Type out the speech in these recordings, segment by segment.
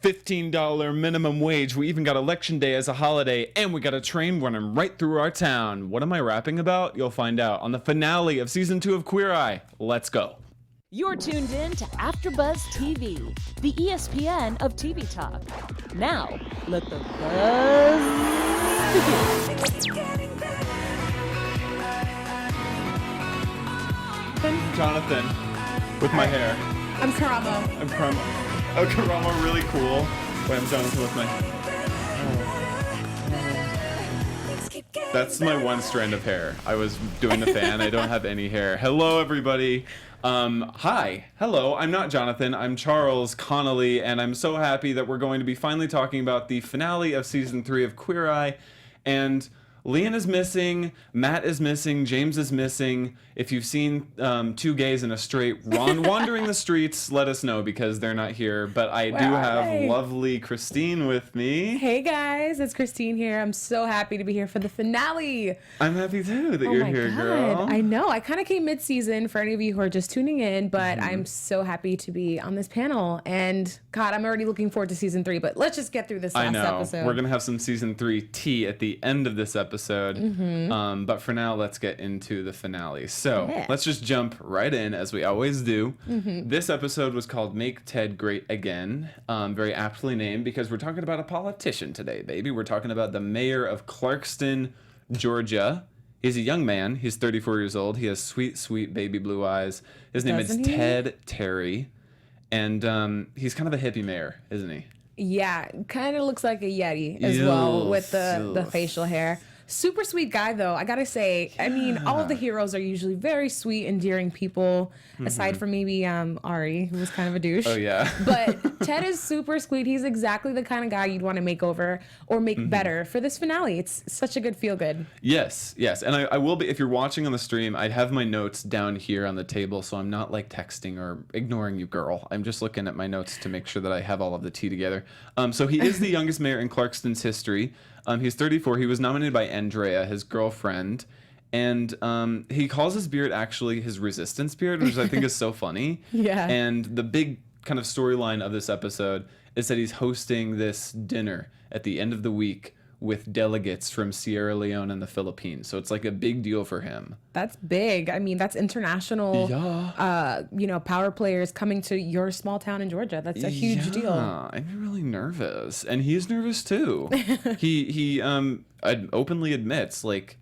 $15 minimum wage. We even got Election Day as a holiday, and we got a train running right through our town. What am I rapping about? You'll find out on the finale of season 2 of Queer Eye. Let's go. You're tuned in to AfterBuzz TV, the ESPN of TV talk. Now, let the buzz begin. Jonathan, with my hair. I'm Karamo. I'm Karamo. Oh, Karamo, really cool. Wait, I'm Jonathan with my... That's my one strand of hair. I was doing the fan. I don't have any hair. Hello, everybody. Hi. Hello. I'm not Jonathan. I'm Charles Connolly, and I'm so happy that we're going to be finally talking about the finale of season 3 of Queer Eye. And Leon is missing, Matt is missing, James is missing. If you've seen two gays in a straight wandering the streets, let us know because they're not here. But I do have lovely Christine with me. Hey guys, it's Christine here. I'm so happy to be here for the finale. I'm happy too that you're here, girl. I know. I kind of came mid-season for any of you who are just tuning in, but I'm so happy to be on this panel. And God, I'm already looking forward to season 3. But let's just get through this last episode. We're gonna have some season 3 tea at the end of this episode. But for now, let's get into the finale. So let's just jump right in as we always do. This episode was called Make Ted Great Again. Very aptly named because we're talking about a politician today, baby. We're talking about the mayor of Clarkston, Georgia. He's a young man. He's 34 years old. He has sweet, sweet baby blue eyes. His name is Ted Terry. And he's kind of a hippie mayor, isn't he? Yeah, kind of looks like a Yeti as well with the facial hair. Super sweet guy, though. I gotta say, I mean, all of the heroes are usually very sweet, endearing people, aside from maybe Ari, who was kind of a douche. Oh, yeah. But Ted is super sweet. He's exactly the kind of guy you'd want to make over or make better for this finale. It's such a good feel-good. Yes. And I will be, if you're watching on the stream, I'd have my notes down here on the table, so I'm not, like, texting or ignoring you, girl. I'm just looking at my notes to make sure that I have all of the tea together. So he is the youngest mayor in Clarkston's history. He's 34. He was nominated by Andrea, his girlfriend, and he calls his beard actually his resistance beard, which I think is so funny. Yeah. And the big kind of storyline of this episode is that he's hosting this dinner at the end of the week with delegates from Sierra Leone and the Philippines. So it's like a big deal for him. That's big. I mean, that's international, power players coming to your small town in Georgia. That's a huge deal. I'm really nervous. And he's nervous too. he openly admits, like,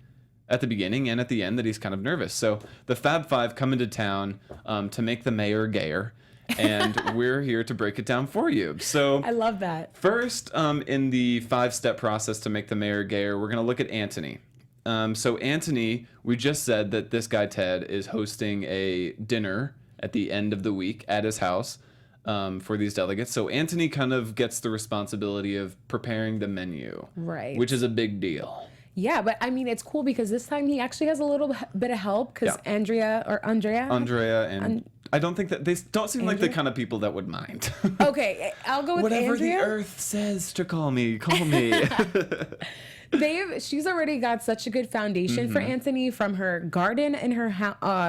at the beginning and at the end that he's kind of nervous. So the Fab Five come into town to make the mayor gayer. And we're here to break it down for you. So I love that. First, in the 5-step process to make the mayor gayer, we're going to look at Antoni. So Antoni, we just said that this guy Ted is hosting a dinner at the end of the week at his house for these delegates. So Antoni kind of gets the responsibility of preparing the menu, right? Which is a big deal. Yeah, but I mean, it's cool because this time he actually has a little bit of help because Andrea and I don't think that they don't seem like the kind of people that would mind. Okay, I'll go with whatever Andrea. The earth says to call me. She's already got such a good foundation for Antoni from her garden in her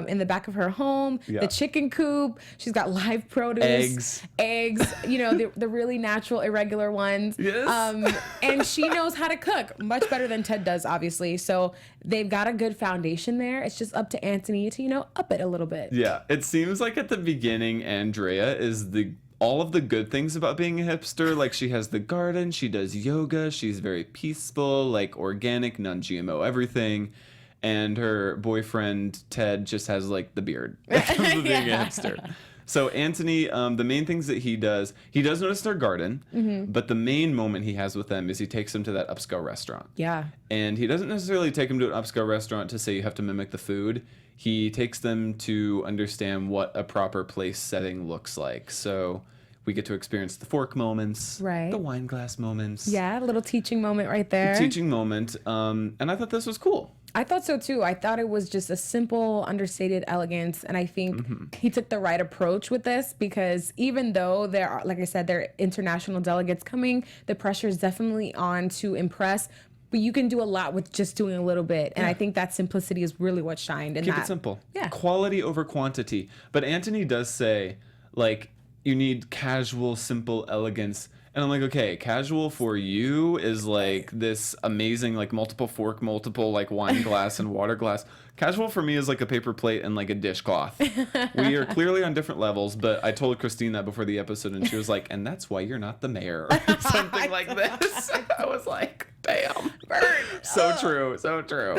in the back of her home, the chicken coop. She's got live produce, eggs. You know, the really natural, irregular ones. Yes. And she knows how to cook much better than Ted does, obviously. So they've got a good foundation there. It's just up to Antoni to up it a little bit. Yeah, it seems like at the beginning, Andrea is all of the good things about being a hipster. Like, she has the garden, she does yoga, she's very peaceful, like organic, non-GMO everything. And her boyfriend, Ted, just has like the beard that comes with being a hipster. So Antoni, the main things that he does notice their garden, but the main moment he has with them is he takes them to that upscale restaurant. Yeah. And he doesn't necessarily take them to an upscale restaurant to say you have to mimic the food. He takes them to understand what a proper place setting looks like. So we get to experience the fork moments, right? The wine glass moments. Yeah, a little teaching moment right there. Teaching moment. And I thought this was cool. I thought so too. I thought it was just a simple, understated elegance. And I think he took the right approach with this because even though there are, like I said, there are international delegates coming, the pressure is definitely on to impress. But you can do a lot with just doing a little bit. And I think that simplicity is really what shined. Keep it simple. Yeah. Quality over quantity. But Antoni does say, like, you need casual, simple elegance And I'm like, okay, casual for you is like this amazing, like multiple fork, multiple like wine glass and water glass. Casual for me is like a paper plate and like a dishcloth. We are clearly on different levels, but I told Christine that before the episode and she was like, and that's why you're not the mayor. Or something like this. I was like, damn. So true. So true.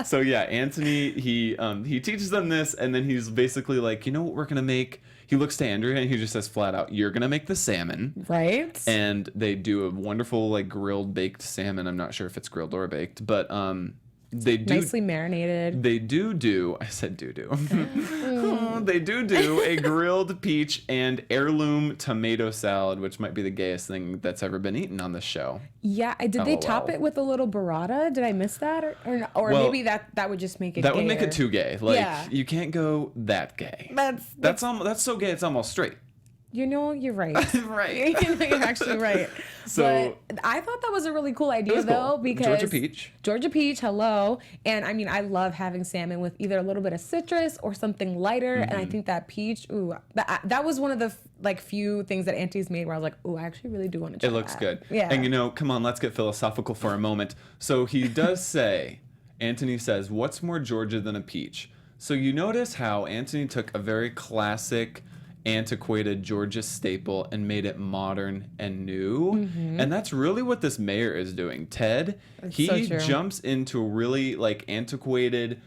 So yeah, Antoni, he teaches them this and then he's basically like, you know what we're going to make? He looks to Andrea and he just says flat out, you're going to make the salmon. Right. And they do a wonderful like grilled baked salmon. I'm not sure if it's grilled or baked, but they do nicely marinated. They do. I said do. They do a grilled peach and heirloom tomato salad, which might be the gayest thing that's ever been eaten on this show. Yeah, did they top it with a little burrata? Did I miss that, or Well, maybe that would just make it? That gayer. would make it too gay. Like Yeah. you can't go that gay. That's so gay it's almost straight. You know, you're right. Right. You know, you're actually right. So but I thought that was a really cool idea, was though, cool. because Georgia peach, hello. And I mean, I love having salmon with either a little bit of citrus or something lighter. And I think that peach, that was one of the like few things that Auntie's made where I was like, I actually really do want to try it looks that. good. Yeah. And you know, come on, let's get philosophical for a moment. So he does say, Antoni says, what's more Georgia than a peach? So you notice how Antoni took a very classic, antiquated Georgia staple and made it modern and new. And that's really what this mayor is doing. Ted, he so true. jumps into a really like antiquated,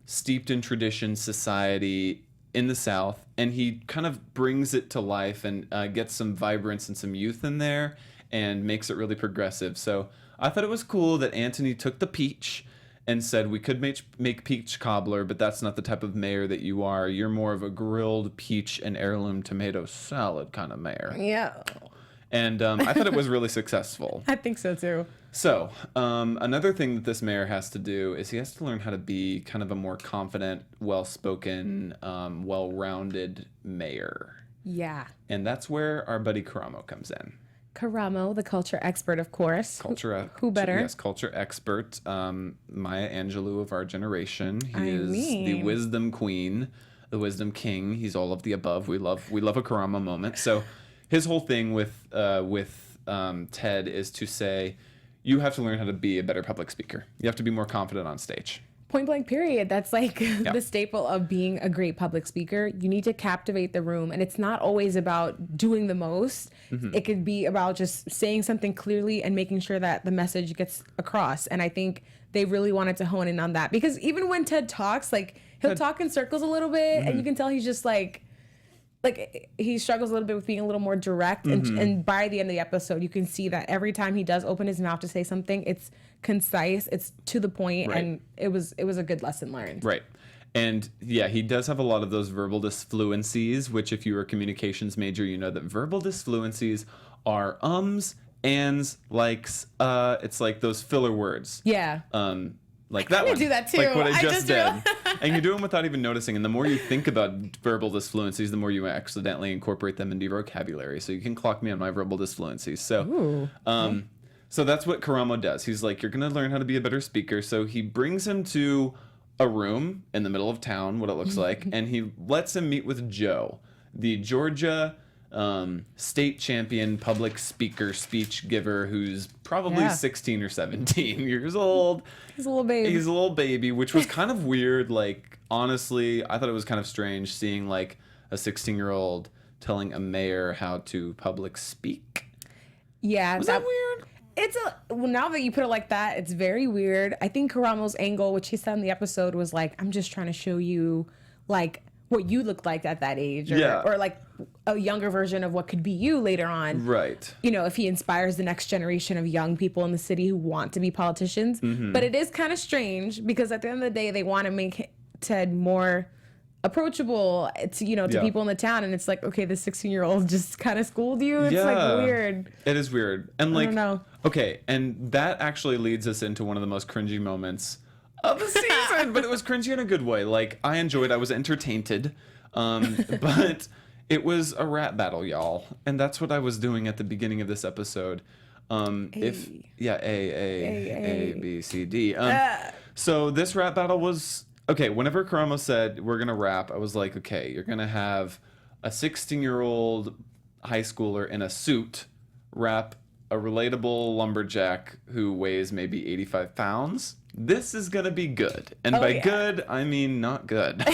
steeped in tradition society in the South, and he kind of brings it to life and gets some vibrance and some youth in there and makes it really progressive. So I thought it was cool that Antoni took the peach and said we could make peach cobbler, but that's not the type of mayor that you are. You're more of a grilled peach and heirloom tomato salad kind of mayor. Yeah. And I thought it was really successful. I think so, too. So another thing that this mayor has to do is he has to learn how to be kind of a more confident, well-spoken, well-rounded mayor. Yeah. And that's where our buddy Karamo comes in. Karamo, the culture expert, of course. Who better? Yes, culture expert. Maya Angelou of our generation. He is mean. the wisdom queen, the wisdom king. He's all of the above. We love a Karamo moment. So his whole thing with Ted is to say, you have to learn how to be a better public speaker. You have to be more confident on stage. Point blank, period. That's like the staple of being a great public speaker. You need to captivate the room. And it's not always about doing the most. It could be about just saying something clearly and making sure that the message gets across. And I think they really wanted to hone in on that. Because even when Ted talks, like he'll talk in circles a little bit and you can tell he's just like he struggles a little bit with being a little more direct. And by the end of the episode, you can see that every time he does open his mouth to say something, it's concise, it's to the point, Right. and it was a good lesson learned. Right. And yeah, he does have a lot of those verbal disfluencies, which if you're a communications major, you know that verbal disfluencies are ums, ands, likes, it's like those filler words. Yeah. Like that one. do that too. Like what I I just just did. realized. And you do them without even noticing. And the more you think about verbal disfluencies, the more you accidentally incorporate them into your vocabulary. So you can clock me on my verbal disfluencies. So, so that's what Karamo does. He's like, you're going to learn how to be a better speaker. So he brings him to a room in the middle of town, what it looks like, and he lets him meet with Joe, the Georgia state champion public speaker, speech giver, who's probably 16 or 17 years old. He's a little baby. He's a little baby, which was kind of weird. Like, honestly, I thought it was kind of strange seeing like a 16-year-old telling a mayor how to public speak. Yeah. Was that weird? Now that you put it like that, it's very weird. I think Karamo's angle, which he said in the episode, was like, I'm just trying to show you like what you looked like at that age, or like a younger version of what could be you later on. Right. You know, if he inspires the next generation of young people in the city who want to be politicians. But it is kind of strange because at the end of the day, they want to make Ted more approachable to people in the town, and it's like, okay, this 16-year-old just kind of schooled you. It's like weird. It is weird. And like, I don't know. Okay, and that actually leads us into one of the most cringy moments of the season, but it was cringy in a good way. Like, I was entertained, but it was a rap battle, y'all, and that's what I was doing at the beginning of this episode. A, B, C, D. So this rap battle was okay. Whenever Karamo said we're gonna rap, I was like, okay, you're gonna have a 16-year-old high schooler in a suit wrap a relatable lumberjack who weighs maybe 85 pounds. This is going to be good. And by good, I mean not good.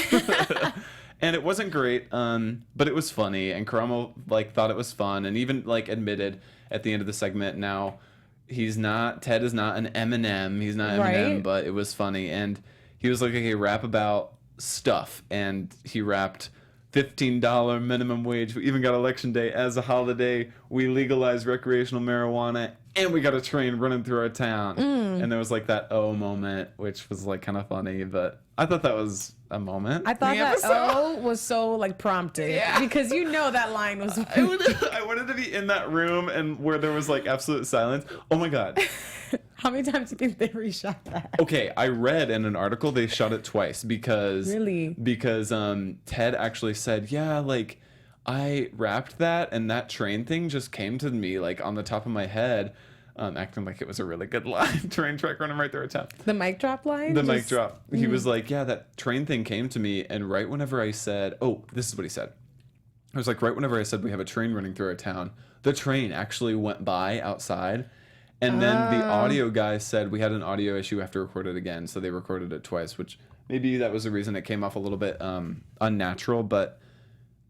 And it wasn't great, but it was funny. And Karamo, like, thought it was fun and even, like, admitted at the end of the segment now Ted is not an Eminem. He's not Eminem, but it was funny. And he was like, okay, rap about stuff. And he rapped $15 minimum wage. We even got Election Day as a holiday. We legalized recreational marijuana, and we got a train running through our town. And there was like that moment, which was like kind of funny, but I thought that was a moment. I thought that was so like prompted because that line was. I wanted to be in that room and where there was like absolute silence. Oh my God. How many times do you think they reshot that? Okay, I read in an article they shot it twice because Ted actually said, yeah, like I rapped that and that train thing just came to me like on the top of my head, acting like it was a really good line. Train track running right through our town. The mic drop line? Mic drop. He was like, yeah, that train thing came to me, and right whenever I said, this is what he said. I was like, right whenever I said we have a train running through our town, the train actually went by outside. And then the audio guy said we had an audio issue, have to record it again. So they recorded it twice, which maybe that was the reason it came off a little bit unnatural, but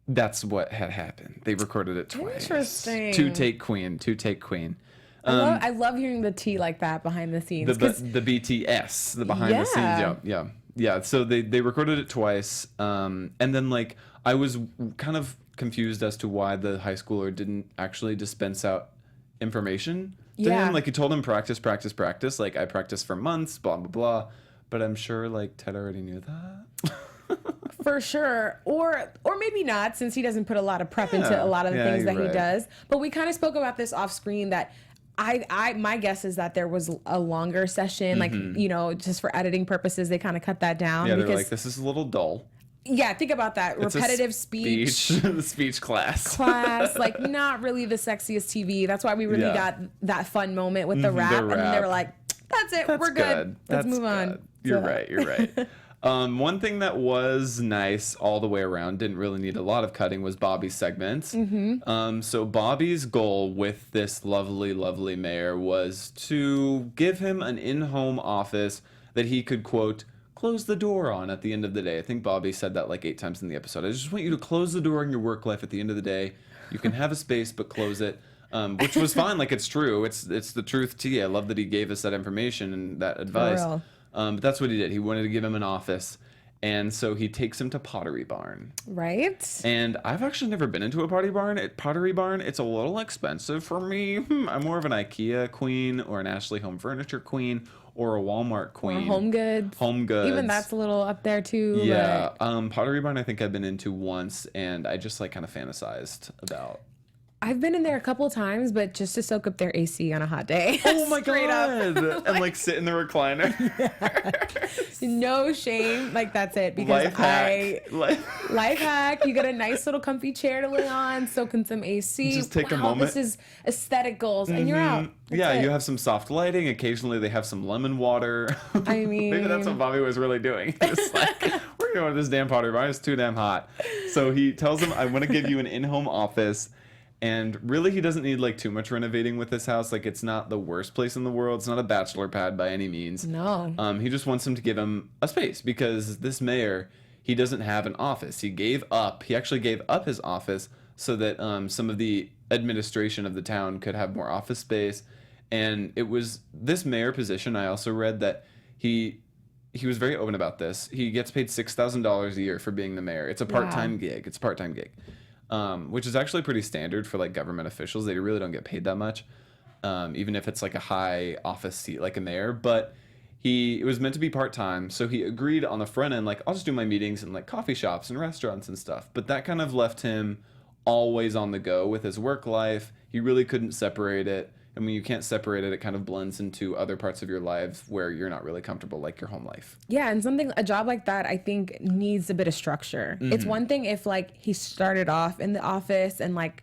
that's what had happened. They recorded it twice. Interesting. Two take queen. I love hearing the tea like that behind the scenes. The BTS, the behind the scenes. Yeah. So they recorded it twice. And then like I was kind of confused as to why the high schooler didn't actually dispense out information to him. Like he told him practice. Like I practiced for months, blah, blah, blah. But I'm sure like Ted already knew that. For sure. Or maybe not, since he doesn't put a lot of prep into a lot of the things that he does. But we kind of spoke about this off screen that my guess is that there was a longer session, like, just for editing purposes, they kind of cut that down. Yeah, they're like, this is a little dull. Yeah, think about that. It's repetitive speech. The speech class. Like not really the sexiest TV. That's why we really got that fun moment with the rap. And then they were like, that's it. We're good. Let's move on. You're right. One thing that was nice all the way around, didn't really need a lot of cutting, was Bobby's segment. So Bobby's goal with this lovely, lovely mayor was to give him an in-home office that he could, quote, close the door on at the end of the day. I think Bobby said that like 8 times in the episode. I just want you to close the door in your work life at the end of the day. You can have a space, but close it. Which was fine. Like, it's true. It's the truth to you. I love that he gave us that information and that advice. But that's what he did. He wanted to give him an office. And so he takes him to Pottery Barn. Right. And I've actually never been into a Pottery Barn. It's a little expensive for me. I'm more of an IKEA queen or an Ashley Home Furniture queen or a Walmart queen. Or Home Goods. Even that's a little up there too. Yeah. Pottery Barn I think I've been into once, and I just like kind of fantasized about. I've been in there a couple of times, but just to soak up their AC on a hot day. Oh my God. And like sit in the recliner. No shame. Like that's it. Because life hack. You get a nice little comfy chair to lay on, soak in some AC. Just take a moment. This is aesthetic goals, and you're out. That's it. You have some soft lighting. Occasionally they have some lemon water. I mean, maybe that's what Bobby was really doing. It's like, we're going to this damn Pottery Barn. It's too damn hot. So he tells him, I want to give you an in-home office. And really, he doesn't need like too much renovating with this house. Like, it's not the worst place in the world. It's not a bachelor pad by any means. No. He just wants him to give him a space because this mayor, he doesn't have an office. He actually gave up his office so that some of the administration of the town could have more office space. And it was this mayor position. I also read that he was very open about this. He gets paid $6,000 a year for being the mayor. It's a part-time gig. Which is actually pretty standard for like government officials. They really don't get paid that much, even if it's like a high office seat like a mayor. But it was meant to be part-time, so he agreed on the front end, like, I'll just do my meetings in like coffee shops and restaurants and stuff. But that kind of left him always on the go with his work life. He really couldn't separate it. And when you can't separate it, it kind of blends into other parts of your life where you're not really comfortable, like your home life. Yeah, and a job like that, I think, needs a bit of structure. It's one thing if, like, he started off in the office and, like,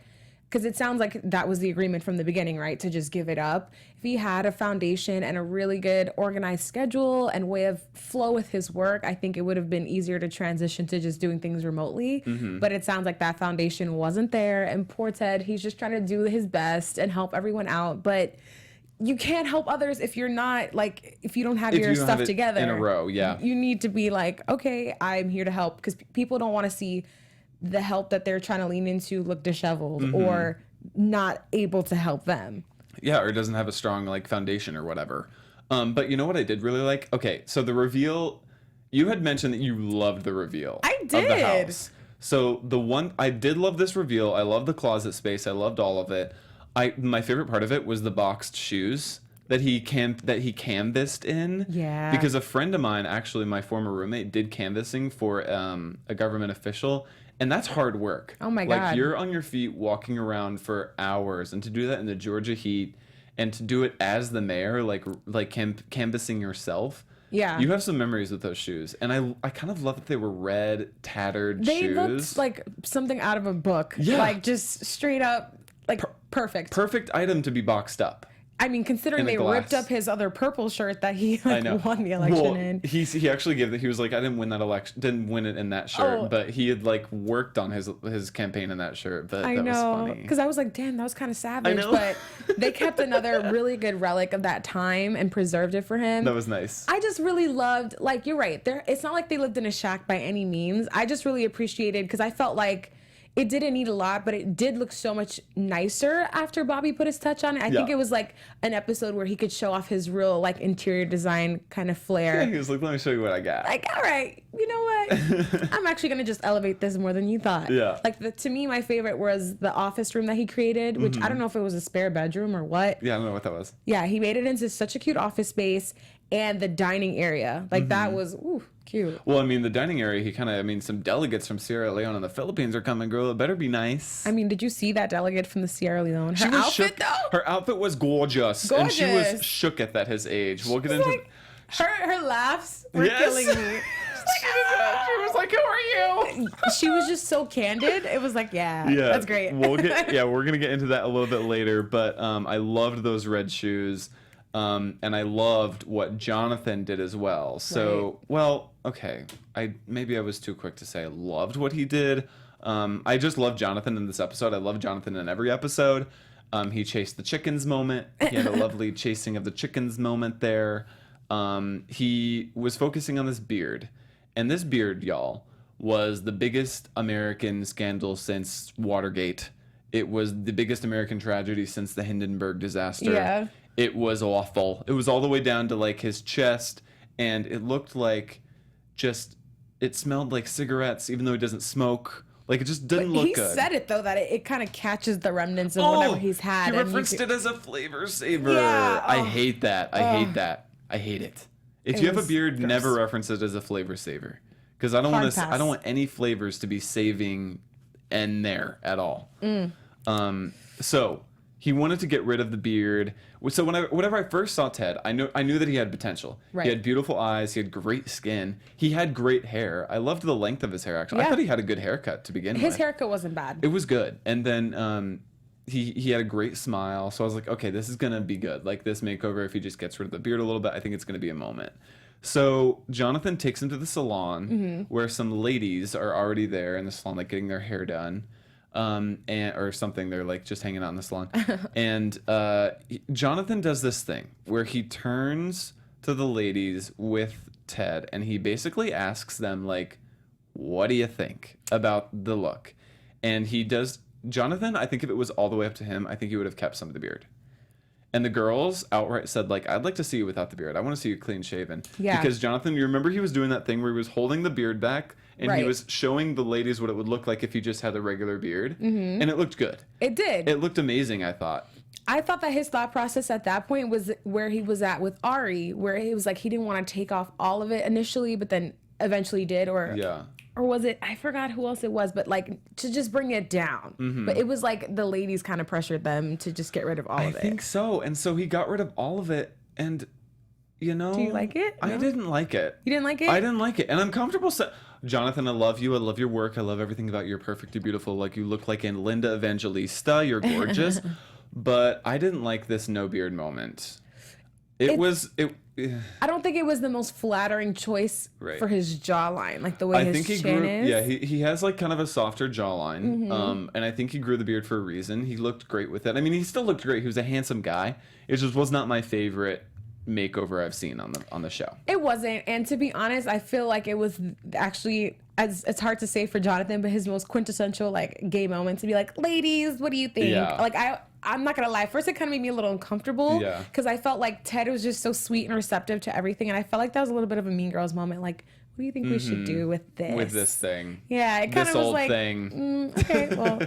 because it sounds like that was the agreement from the beginning, right? To just give it up. If he had a foundation and a really good organized schedule and way of flow with his work, I think it would have been easier to transition to just doing things remotely. But it sounds like that foundation wasn't there. And poor Ted, he's just trying to do his best and help everyone out. But you can't help others if you're not, like, if you don't have your stuff together in a row. Yeah. You need to be like, okay, I'm here to help, because people don't want to see the help that they're trying to lean into look disheveled or not able to help them. Yeah, or doesn't have a strong like foundation or whatever. But you know what I did really like? Okay, so the reveal, you had mentioned that you loved the reveal. I did. Of the house. So the one, I did love this reveal. I loved the closet space. I loved all of it. My favorite part of it was the boxed shoes that he canvassed in. Yeah. Because a friend of mine, actually my former roommate, did canvassing for a government official. And that's hard work. Oh my God. Like, you're on your feet walking around for hours, and to do that in the Georgia heat, and to do it as the mayor, like canvassing yourself. Yeah. You have some memories with those shoes. And I kind of love that they were red, tattered They shoes. looked like something out of a book. Yeah. Like, just straight up, like, perfect. Perfect item to be boxed up. I mean, considering they ripped up his other purple shirt that he won the election in. He actually gave that. He was like, I didn't win that election, didn't win it in that shirt, but he had like worked on his campaign in that shirt. But that was funny. Because I was like, damn, that was kind of savage. I know. But they kept another really good relic of that time and preserved it for him. That was nice. I just really loved, like, you're right. It's not like they lived in a shack by any means. I just really appreciated, because I felt like it didn't need a lot, but it did look so much nicer after Bobby put his touch on it. I think it was like an episode where he could show off his real, like, interior design kind of flair. Yeah, he was like, let me show you what I got. Like, all right, you know what? I'm actually going to just elevate this more than you thought. Yeah. Like, to me, my favorite was the office room that he created, which I don't know if it was a spare bedroom or what. Yeah, I don't know what that was. Yeah, he made it into such a cute office space, and the dining area. Like, that was, cute. Well, I mean, the dining area, some delegates from Sierra Leone and the Philippines are coming, girl. It better be nice. I mean, did you see that delegate from the Sierra Leone? Her outfit, though? Her outfit was gorgeous. And she was shook at his age. We'll get into... Like, her laughs were killing me. She was like, who are you? She was just so candid. It was like, yeah, that's great. We're going to get into that a little bit later. But I loved those red shoes. And I loved what Jonathan did as well. So, okay. Maybe I was too quick to say I loved what he did. I just love Jonathan in this episode. I love Jonathan in every episode. He chased the chickens moment. He had a lovely chasing of the chickens moment there. He was focusing on this beard. And this beard, y'all, was the biggest American scandal since Watergate. It was the biggest American tragedy since the Hindenburg disaster. Yeah. It was awful. It was all the way down to like his chest, and it looked like it smelled like cigarettes, even though he doesn't smoke. Like, it just didn't look good. He said it, though, that it kind of catches the remnants of whatever he's had. He referenced it as a flavor saver. Yeah. I hate that. I hate that. I hate it. If you have a beard, gross. never reference it as a flavor saver, because I don't want any flavors to be saving in there at all. So he wanted to get rid of the beard. So whenever I first saw Ted, I knew that he had potential. Right. He had beautiful eyes. He had great skin. He had great hair. I loved the length of his hair, actually. Yeah. I thought he had a good haircut to begin with. His haircut wasn't bad. It was good. And then he had a great smile. So I was like, okay, this is going to be good. Like, this makeover, if he just gets rid of the beard a little bit, I think it's going to be a moment. So Jonathan takes him to the salon where some ladies are already there in the salon, like getting their hair done. Or something. They're like just hanging out in the salon. And Jonathan does this thing where he turns to the ladies with Ted and he basically asks them, like, what do you think about the look? And Jonathan, I think if it was all the way up to him, I think he would have kept some of the beard. And the girls outright said, like, I'd like to see you without the beard. I want to see you clean shaven. Yeah. Because Jonathan, you remember he was doing that thing where he was holding the beard back and he was showing the ladies what it would look like if he just had a regular beard. And it looked good. It did. It looked amazing, I thought. I thought that his thought process at that point was where he was at with Ari, where he was like, he didn't want to take off all of it initially, but then eventually did. Or was it, I forgot who else it was, but like to just bring it down. But it was like the ladies kind of pressured them to just get rid of all of it. I think so. And so he got rid of all of it. And, you know. Do you like it? I didn't like it. You didn't like it? I didn't like it. And I'm comfortable Jonathan, I love you. I love your work. I love everything about you. You're perfect. You're beautiful. Like, you look like in Linda Evangelista. You're gorgeous. But I didn't like this no beard moment. I don't think it was the most flattering choice for his jawline, like the way I his think he chin grew. is. Yeah, he has like kind of a softer jawline, and I think he grew the beard for a reason. He looked great with it. I mean, he still looked great. He was a handsome guy. It just was not my favorite makeover I've seen on the show. It wasn't, and to be honest, I feel like it was actually, as it's hard to say for Jonathan, but his most quintessential like gay moment to be like, ladies, what do you think? Yeah. Like I'm not gonna lie. First, it kind of made me a little uncomfortable because I felt like Ted was just so sweet and receptive to everything, and I felt like that was a little bit of a Mean Girls moment. Like, what do you think we should do with this? With this thing. Yeah, it kind of was old like, thing. Okay, well,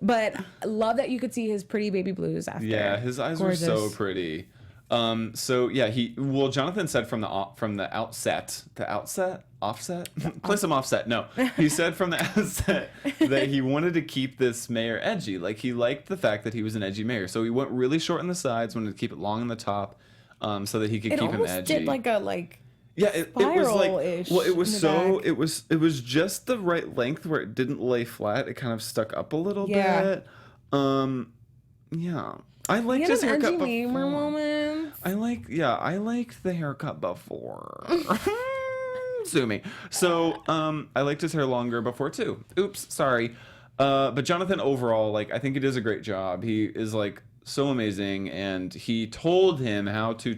but love that you could see his pretty baby blues after. Yeah, his eyes were so pretty. So yeah, Jonathan said from the offset, play some Offset. No, he said from the outset that he wanted to keep this mayor edgy. Like, he liked the fact that he was an edgy mayor, so he went really short on the sides, wanted to keep it long on the top, so that he could keep him edgy. It almost did it was like, well, it was so, it was just the right length where it didn't lay flat. It kind of stuck up a little bit. Yeah. I liked his haircut before. I liked the haircut before. Sue me. So, I liked his hair longer before too. Oops, sorry. But Jonathan overall, like, I think he does a great job. He is like so amazing, and he told him how to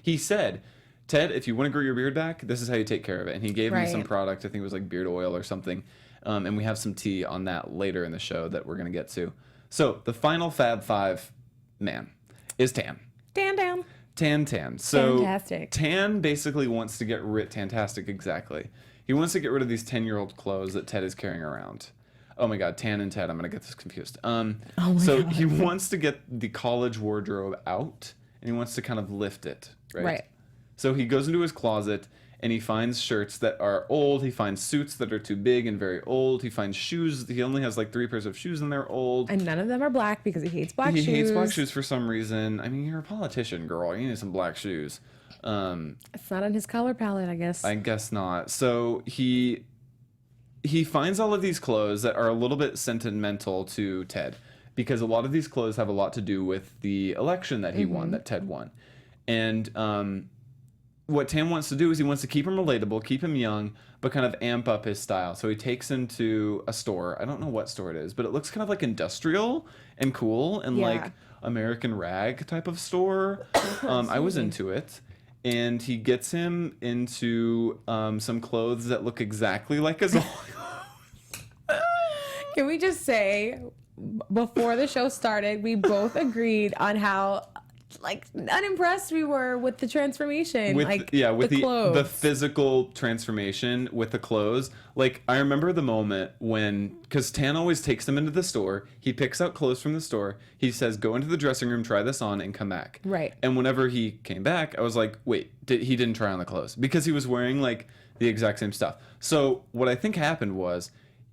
he said, Ted, if you want to grow your beard back, this is how you take care of it. And he gave me some product. I think it was like beard oil or something. And we have some tea on that later in the show that we're going to get to. So the final Fab Five man is Tan. Tan. So fantastic. Tan basically wants to get rid. Tantastic, exactly. He wants to get rid of these 10-year-old clothes that Ted is carrying around. Oh my God, Tan and Ted. I'm gonna get this confused. So he wants to get the college wardrobe out, and he wants to kind of lift it. Right. So he goes into his closet, and he finds shirts that are old. He finds suits that are too big and very old. He finds shoes. He only has like 3 pairs of shoes, and they're old. And none of them are black because he hates black shoes. He hates black shoes for some reason. I mean, you're a politician, girl. You need some black shoes. It's not on his color palette, I guess. I guess not. So he finds all of these clothes that are a little bit sentimental to Ted, because a lot of these clothes have a lot to do with the election that he won, that Ted won. And what Tan wants to do is he wants to keep him relatable, keep him young, but kind of amp up his style. So he takes him to a store. I don't know what store it is, but it looks kind of like industrial and cool and like American rag type of store. I was into it. And he gets him into some clothes that look exactly like his own. Can we just say, before the show started, we both agreed on how like unimpressed we were with the transformation, with the physical transformation with the clothes. Like, I remember the moment when, because Tan always takes them into the store, he picks out clothes from the store, he says, go into the dressing room, try this on, and come back. Right. And whenever he came back, I was like, wait, he didn't try on the clothes, because he was wearing like the exact same stuff. So what I think happened was,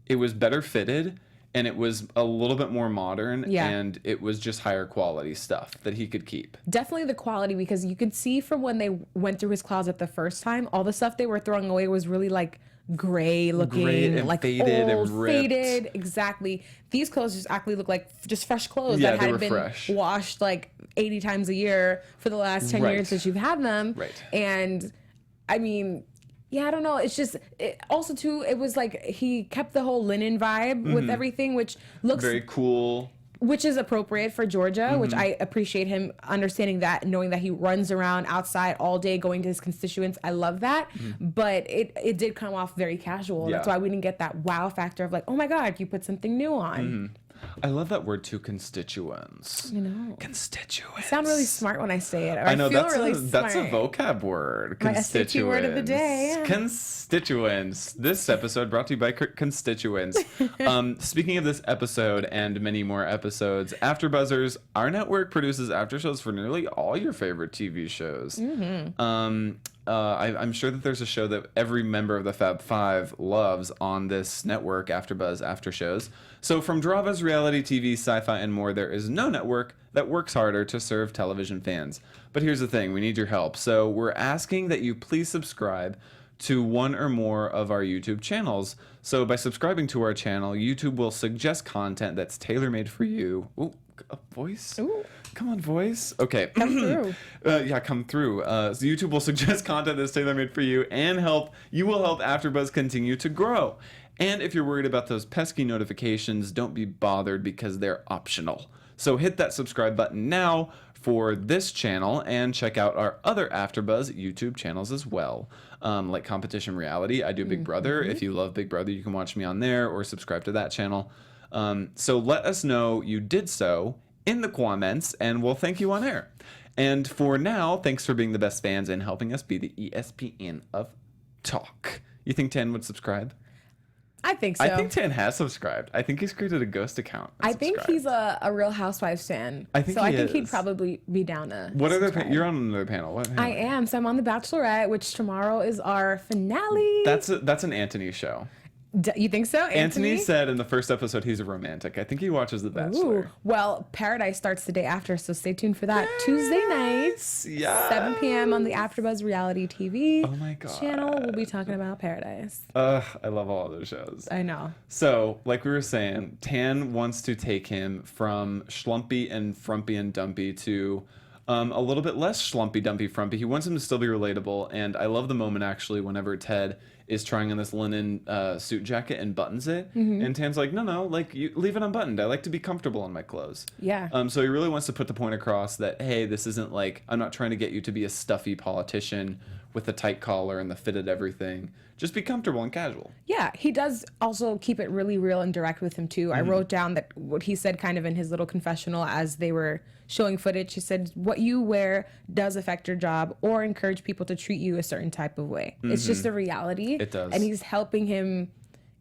it was better fitted, and it was a little bit more modern, and it was just higher quality stuff that he could keep. Definitely the quality, because you could see from when they went through his closet the first time, all the stuff they were throwing away was really like gray looking, and like faded old, and ripped. faded. Exactly. These clothes just actually look like just fresh clothes that had been washed like 80 times a year for the last 10 years since you've had them. Right. And I mean, yeah, I don't know. It's just, also too, it was like he kept the whole linen vibe with everything, which looks very cool. Which is appropriate for Georgia, which I appreciate him understanding that, knowing that he runs around outside all day going to his constituents. I love that. But it did come off very casual. Yeah. That's why we didn't get that wow factor of like, oh my God, you put something new on. I love that word too, constituents. You know, constituents. I sound really smart when I say it. I know, feel that's really that's a vocab word. My SAT word of the day. Yeah. Constituents. This episode brought to you by Constituents. Speaking of this episode and many more episodes, AfterBuzzers, our network produces after shows for nearly all your favorite TV shows. I'm sure that there's a show that every member of the Fab Five loves on this network, AfterBuzz After Shows. So from dramas, reality TV, sci-fi, and more, there is no network that works harder to serve television fans. But here's the thing, we need your help. So we're asking that you please subscribe to one or more of our YouTube channels. So by subscribing to our channel, YouTube will suggest content that's tailor-made for you. Ooh, a voice? Ooh. Come on, voice. Okay. Come through. Come through. So YouTube will suggest content that's tailor-made for you and you will help AfterBuzz continue to grow. And if you're worried about those pesky notifications, don't be bothered because they're optional. So hit that subscribe button now for this channel and check out our other AfterBuzz YouTube channels as well. Like Competition Reality, I do Big Brother. If you love Big Brother, you can watch me on there or subscribe to that channel. So let us know you did so in the comments and we'll thank you on air. And for now, thanks for being the best fans and helping us be the ESPN of talk. You think Tan would subscribe? I think so. I think Tan has subscribed. I think he's created a ghost account. I think he's a Real Housewives fan. I think he'd probably be down to What other you're on another panel. What panel? I am. So I'm on The Bachelorette, which tomorrow is our finale. That's an Antoni show. You think so? Antoni said in the first episode he's a romantic. I think he watches The Bachelor. Ooh. Well, Paradise starts the day after, so stay tuned for that. Tuesday nights, 7 p.m. on the AfterBuzz Reality TV channel. We'll be talking about Paradise. I love all of those shows. I know. So, like we were saying, Tan wants to take him from schlumpy and frumpy and dumpy to a little bit less schlumpy, dumpy, frumpy. He wants him to still be relatable, and I love the moment, actually, whenever Ted is trying on this linen suit jacket and buttons it. And Tan's like, no, like, you leave it unbuttoned. I like to be comfortable in my clothes. Yeah. So he really wants to put the point across that, hey, this isn't like, I'm not trying to get you to be a stuffy politician with a tight collar and the fitted everything. Just be comfortable and casual. Yeah, he does also keep it really real and direct with him, too. I wrote down that what he said kind of in his little confessional as they were showing footage. He said, what you wear does affect your job or encourage people to treat you a certain type of way. It's just a reality. It does. And he's helping him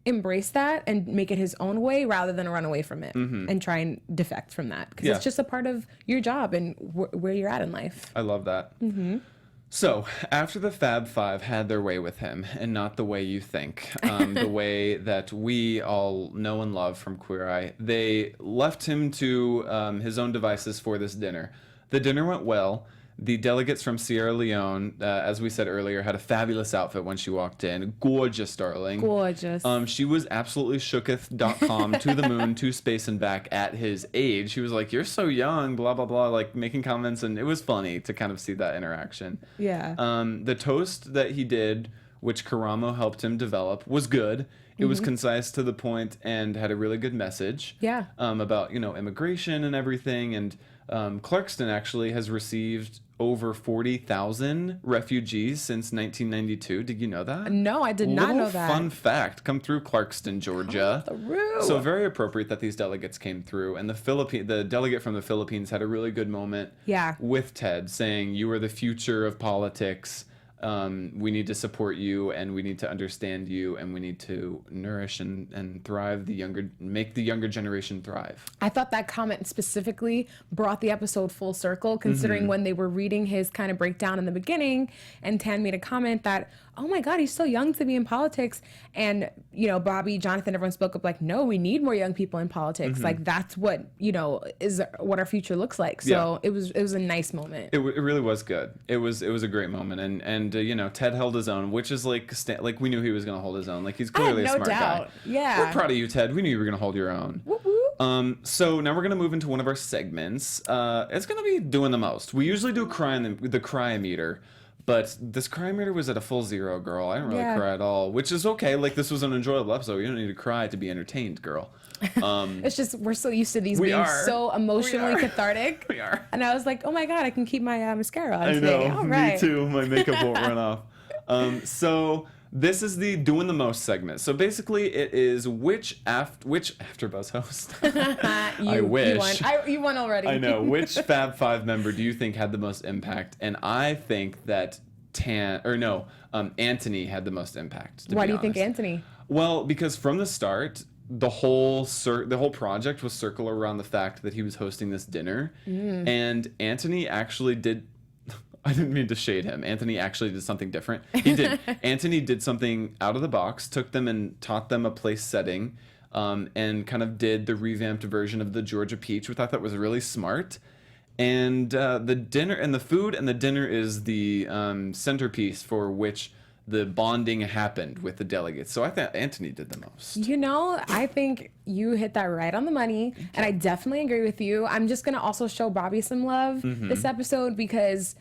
embrace that and make it his own way rather than run away from it and try and defect from that. Because it's just a part of your job and where you're at in life. I love that. So, after the Fab Five had their way with him, and not the way you think, the way that we all know and love from Queer Eye, they left him to his own devices for this dinner. The dinner went well. The delegates from Sierra Leone, as we said earlier, had a fabulous outfit when she walked in. Gorgeous, darling. Gorgeous. She was absolutely shooketh.com to the moon, to space and back at his age. She was like, you're so young, blah, blah, blah, like making comments. And it was funny to kind of see that interaction. Yeah. The toast that he did, which Karamo helped him develop, was good. It was concise, to the point, and had a really good message. Yeah. About, immigration and everything. And Clarkston actually has received over 40,000 refugees since 1992. Did you know that? No, I did not know that. Fun fact. Come through Clarkston, Georgia. So very appropriate that these delegates came through. And the delegate from the Philippines had a really good moment with Ted, saying, you are the future of politics. We need to support you, and we need to understand you, and we need to nourish and thrive make the younger generation thrive. I thought that comment specifically brought the episode full circle, considering when they were reading his kind of breakdown in the beginning, and Tan made a comment that, oh my God, he's so young to be in politics. And, Bobby, Jonathan, everyone spoke up like, no, we need more young people in politics. Like, that's what, is what our future looks like. So it was a nice moment. It really was good. It was a great moment. And Ted held his own, which is like we knew he was going to hold his own. Like, he's clearly a smart guy. Yeah. We're proud of you, Ted. We knew you were going to hold your own. Whoop, whoop. So now we're going to move into one of our segments. It's going to be doing the most. We usually do the cry meter. But this cry meter was at a full 0, girl. I didn't really cry at all, which is okay. Like, this was an enjoyable episode. You don't need to cry to be entertained, girl. It's just we're so used to these being so emotionally cathartic. We are. And I was like, oh my God, I can keep my mascara on today. All right. Me too. My makeup won't run off. So this is the doing the most segment. So basically, it is which AfterBuzz host? I wish. You won already. I know. Which Fab Five member do you think had the most impact? And I think that Antoni had the most impact. Why do you think Antoni? Well, because from the start, the whole project was circled around the fact that he was hosting this dinner, and Antoni actually did. I didn't mean to shade him. Antoni actually did something different. He did. Antoni did something out of the box, took them and taught them a place setting, and kind of did the revamped version of the Georgia Peach, which I thought was really smart. And the dinner and the food and the dinner is the centerpiece for which the bonding happened with the delegates. So I thought Antoni did the most. You know, I think you hit that right on the money, and I definitely agree with you. I'm just gonna also show Bobby some love this episode because,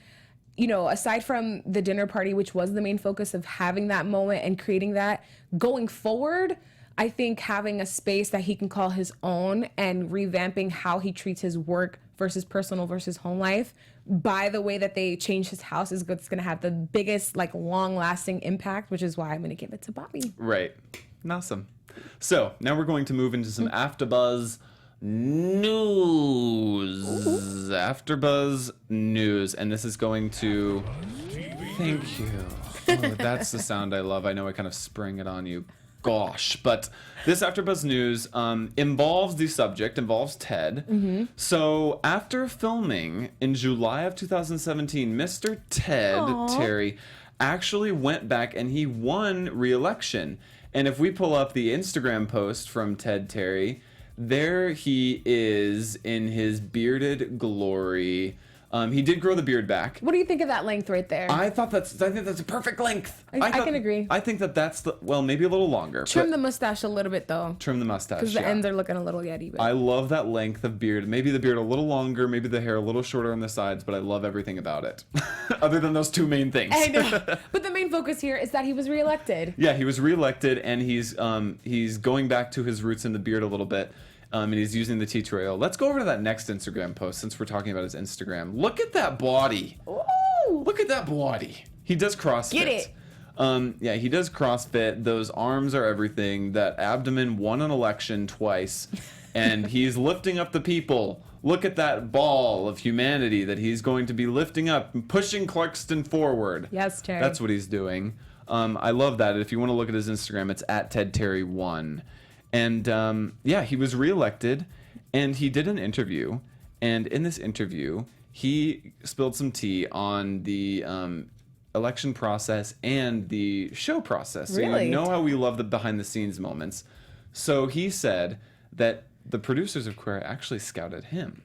you know, aside from the dinner party, which was the main focus of having that moment and creating that, going forward, I think having a space that he can call his own and revamping how he treats his work versus personal versus home life by the way that they change his house is going to have the biggest, like, long-lasting impact, which is why I'm going to give it to Bobby. Right. Awesome. So now we're going to move into some AfterBuzz news. Ooh. AfterBuzz news. And this is going to... Thank you. Oh, that's the sound I love. I know I kind of sprang it on you. Gosh, but this AfterBuzz news involves Ted. So after filming in July of 2017, Mr. Ted Terry actually went back and he won re-election. And if we pull up the Instagram post from Ted Terry, there he is in his bearded glory. He did grow the beard back. What do you think of that length right there? I think that's a perfect length. I can agree. I think that's maybe a little longer. Trim the mustache a little bit though. Trim the mustache. Because the ends are looking a little yeti. But I love that length of beard. Maybe the beard a little longer, maybe the hair a little shorter on the sides, but I love everything about it. Other than those two main things. I know. But the main focus here is that he was reelected. Yeah, he was reelected, and he's going back to his roots in the beard a little bit. And he's using the T-Trail. Let's go over to that next Instagram post since we're talking about his Instagram. Look at that body. Ooh. Look at that body. He does CrossFit. Get it. Yeah, he does CrossFit. Those arms are everything. That abdomen won an election twice. And he's lifting up the people. Look at that ball of humanity that he's going to be lifting up and pushing Clarkston forward. Yes, Terry. That's what he's doing. I love that. If you want to look at his Instagram, it's @TedTerry1. And yeah, he was reelected, and he did an interview. And in this interview, he spilled some tea on the election process and the show process. So Really? you know how we love the behind-the-scenes moments. So he said that the producers of Queer Eye actually scouted him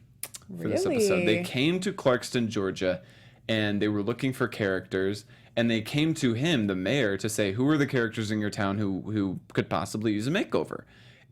for this episode. They came to Clarkston, Georgia, and they were looking for characters. And they came to him, the mayor, to say, who are the characters in your town who could possibly use a makeover?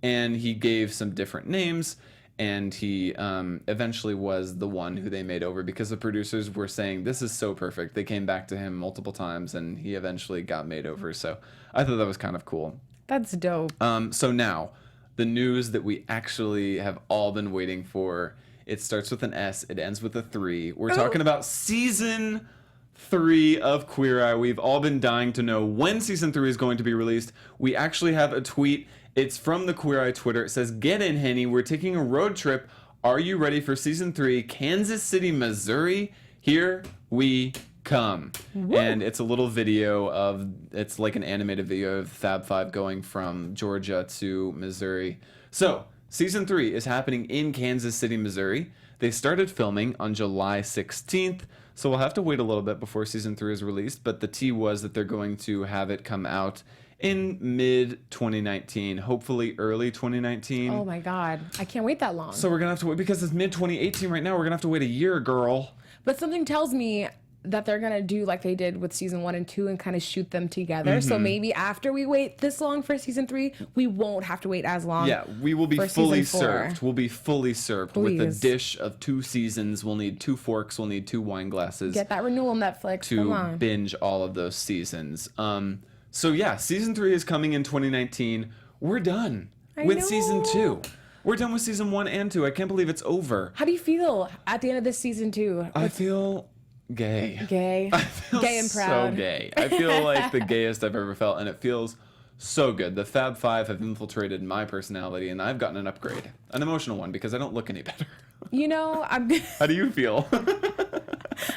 And he gave some different names, and he eventually was the one who they made over because the producers were saying, this is so perfect. They came back to him multiple times, and he eventually got made over. So I thought that was kind of cool. That's dope. So now, the news that we actually have all been waiting for. It starts with an S. It ends with a 3. We're talking about season 3 of Queer Eye. We've all been dying to know when season 3 is going to be released. We actually have a tweet. It's from the Queer Eye Twitter. It says, "Get in, Henny. We're taking a road trip. Are you ready for season 3? Kansas City, Missouri. Here we come." Woo. And it's a little video it's like an animated video of Fab Five going from Georgia to Missouri. So season 3 is happening in Kansas City, Missouri. They started filming on July 16th. So we'll have to wait a little bit before season 3 is released, but the tea was that they're going to have it come out in mid-2019, hopefully early 2019. Oh my God, I can't wait that long. So we're going to have to wait, because it's mid-2018 right now, we're going to have to wait a year, girl. But something tells me that they're going to do like they did with season 1 and 2 and kind of shoot them together. So maybe after we wait this long for season 3, we won't have to wait as long. Yeah, we will be fully served. 4. We'll be fully served with a dish of 2 seasons. We'll need 2 forks. We'll need 2 wine glasses. Get that renewal, Netflix. To binge all of those seasons. So yeah, season 3 is coming in 2019. We're done with season 2. We're done with season 1 and 2. I can't believe it's over. How do you feel at the end of this season 2? I feel gay. Gay. I feel gay and proud. So gay. I feel like the gayest I've ever felt, and it feels so good. The Fab Five have infiltrated my personality, and I've gotten an upgrade. An emotional one, because I don't look any better. You know, How do you feel?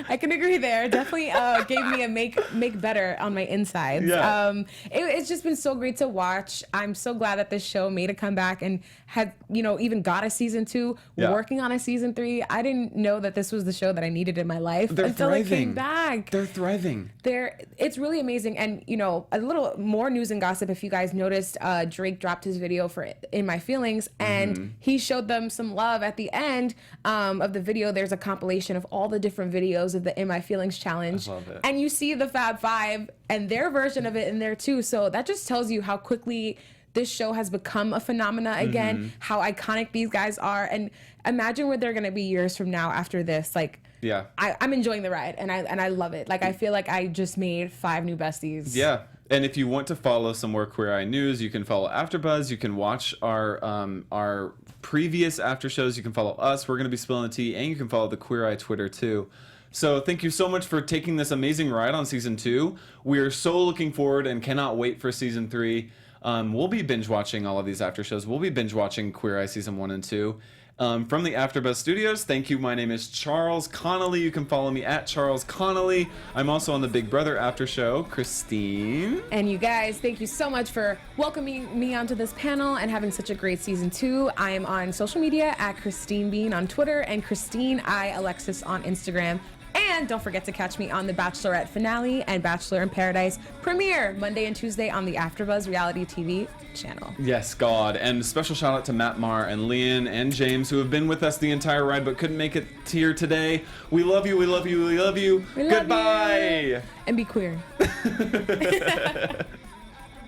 I can agree there. Definitely gave me a make better on my insides. Yeah. It's just been so great to watch. I'm so glad that this show made a comeback and had, even got a season 2, working on a season 3. I didn't know that this was the show that I needed in my life until it came back. They're thriving. It's really amazing. And, a little more news and gossip. If you guys noticed, Drake dropped his video for In My Feelings, and he showed them some love at the end of the video. There's a compilation of all the different videos videos of the In My Feelings challenge. I love it. And you see the Fab Five and their version of it in there too. So that just tells you how quickly this show has become a phenomena again, how iconic these guys are. And imagine where they're going to be years from now after this. Like, yeah, I'm enjoying the ride, and I love it. Like, I feel like I just made 5 new besties. Yeah. And if you want to follow some more Queer Eye news, you can follow AfterBuzz. You can watch our previous after shows. You can follow us. We're going to be spilling the tea, and you can follow the Queer Eye Twitter too. So thank you so much for taking this amazing ride on season 2. We are so looking forward and cannot wait for season 3. We'll be binge watching all of these after shows. We'll be binge watching Queer Eye season 1 and 2. From the AfterBuzz Studios, thank you. My name is Charles Connolly. You can follow me at Charles Connolly. I'm also on the Big Brother After Show. Christine. And you guys, thank you so much for welcoming me onto this panel and having such a great season 2. I am on social media at Christine Bean on Twitter and Christine I. Alexis on Instagram. And don't forget to catch me on the Bachelorette finale and Bachelor in Paradise premiere Monday and Tuesday on the AfterBuzz reality TV channel. Yes, God. And special shout out to Matt Marr and Leanne and James, who have been with us the entire ride but couldn't make it here today. We love you, we love you, we love you. Goodbye. You. And be queer.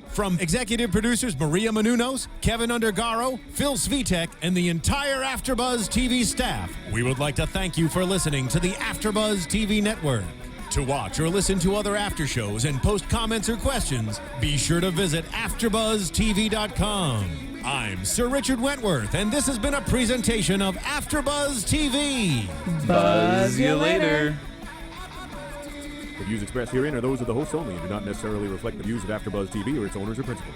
From executive producers Maria Menounos, Kevin Undergaro, Phil Svitek, and the entire AfterBuzz TV staff, we would like to thank you for listening to the AfterBuzz TV network. To watch or listen to other after shows and post comments or questions, be sure to visit AfterBuzzTV.com. I'm Sir Richard Wentworth, and this has been a presentation of AfterBuzz TV. Buzz you later. The views expressed herein are those of the hosts only and do not necessarily reflect the views of AfterBuzz TV or its owners or principals.